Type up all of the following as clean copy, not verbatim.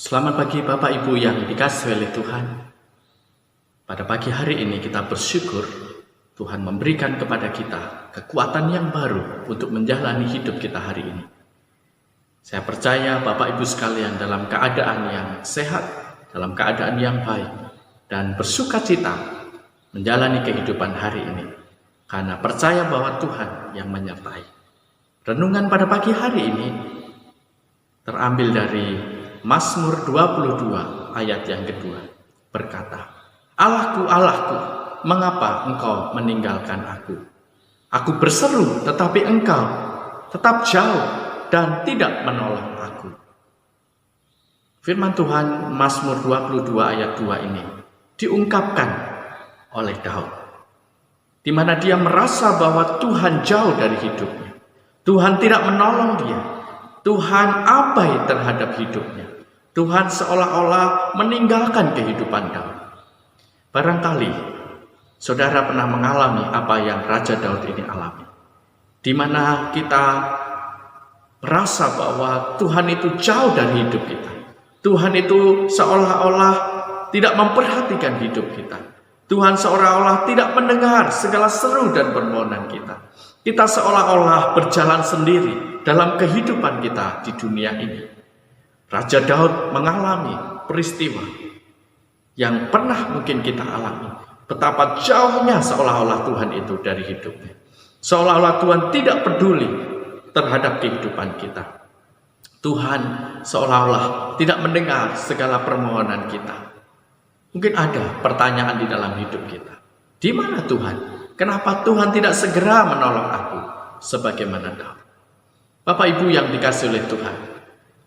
Selamat pagi Bapak Ibu yang dikasihi oleh Tuhan. Pada pagi hari ini kita bersyukur Tuhan memberikan kepada kita kekuatan yang baru untuk menjalani hidup kita hari ini. Saya percaya Bapak Ibu sekalian dalam keadaan yang sehat, dalam keadaan yang baik, dan bersukacita menjalani kehidupan hari ini. Karena percaya bahwa Tuhan yang menyertai. Renungan pada pagi hari ini terambil dari Mazmur 22 ayat yang kedua berkata, Allahku, Allahku, mengapa engkau meninggalkan aku? Aku berseru tetapi engkau tetap jauh dan tidak menolong aku. Firman Tuhan Mazmur 22 ayat 2 ini diungkapkan oleh Daud, di mana dia merasa bahwa Tuhan jauh dari hidupnya. Tuhan tidak menolong dia. Tuhan abai terhadap hidupnya. Tuhan seolah-olah meninggalkan kehidupan Daud. Barangkali saudara pernah mengalami apa yang Raja Daud ini alami, di mana kita merasa bahwa Tuhan itu jauh dari hidup kita. Tuhan itu seolah-olah tidak memperhatikan hidup kita. Tuhan seolah-olah tidak mendengar segala seru dan permohonan kita. Kita seolah-olah berjalan sendiri dalam kehidupan kita di dunia ini. Raja Daud mengalami peristiwa yang pernah mungkin kita alami. Betapa jauhnya seolah-olah Tuhan itu dari hidupnya. Seolah-olah Tuhan tidak peduli terhadap kehidupan kita. Tuhan seolah-olah tidak mendengar segala permohonan kita. Mungkin ada pertanyaan di dalam hidup kita. Di mana Tuhan? Kenapa Tuhan tidak segera menolong aku? Sebagaimana Daud. Bapak Ibu yang dikasihi oleh Tuhan,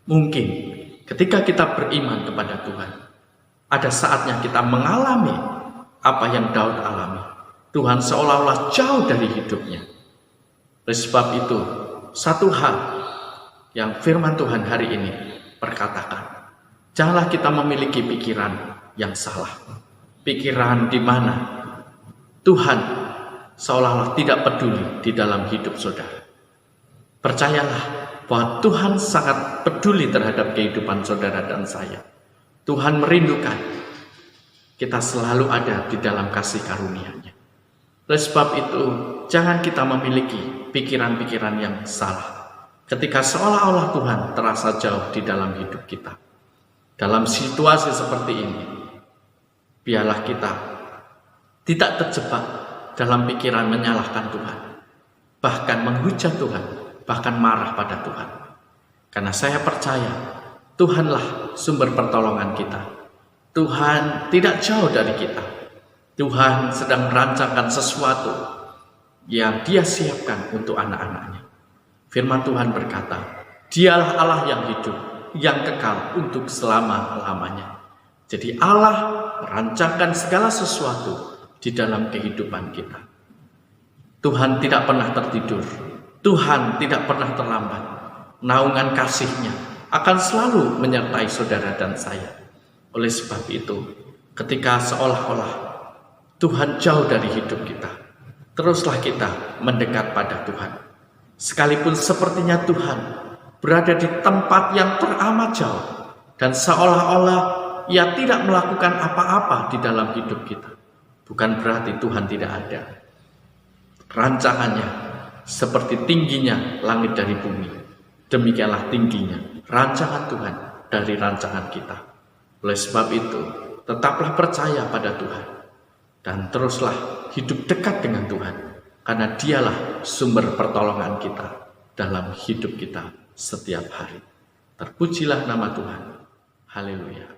mungkin ketika kita beriman kepada Tuhan, ada saatnya kita mengalami apa yang Daud alami. Tuhan seolah-olah jauh dari hidupnya. Oleh sebab itu, satu hal yang firman Tuhan hari ini perkatakan, janganlah kita memiliki pikiran yang salah. Pikiran di mana Tuhan seolah-olah tidak peduli di dalam hidup saudara. Percayalah bahwa Tuhan sangat peduli terhadap kehidupan saudara dan saya. Tuhan merindukan kita selalu ada di dalam kasih karunia-Nya. Oleh sebab itu, jangan kita memiliki pikiran-pikiran yang salah ketika seolah-olah Tuhan terasa jauh di dalam hidup kita. Dalam situasi seperti ini, biarlah kita tidak terjebak dalam pikiran menyalahkan Tuhan, bahkan menghujat Tuhan, bahkan marah pada Tuhan. Karena saya percaya Tuhanlah sumber pertolongan kita. Tuhan tidak jauh dari kita. Tuhan sedang merancangkan sesuatu yang Dia siapkan untuk anak-anaknya. Firman Tuhan berkata, Dialah Allah yang hidup, yang kekal untuk selama-lamanya. Jadi Allah merancangkan segala sesuatu di dalam kehidupan kita. Tuhan tidak pernah tertidur. Tuhan tidak pernah terlambat. Naungan kasih-Nya akan selalu menyertai saudara dan saya. Oleh sebab itu, ketika seolah-olah Tuhan jauh dari hidup kita, teruslah kita mendekat pada Tuhan. Sekalipun sepertinya Tuhan berada di tempat yang teramat jauh, dan seolah-olah Ia tidak melakukan apa-apa di dalam hidup kita, bukan berarti Tuhan tidak ada. Rancangannya seperti tingginya langit dari bumi, demikianlah tingginya rancangan Tuhan dari rancangan kita. Oleh sebab itu, tetaplah percaya pada Tuhan dan teruslah hidup dekat dengan Tuhan, karena Dialah sumber pertolongan kita dalam hidup kita setiap hari. Terpujilah nama Tuhan. Haleluya.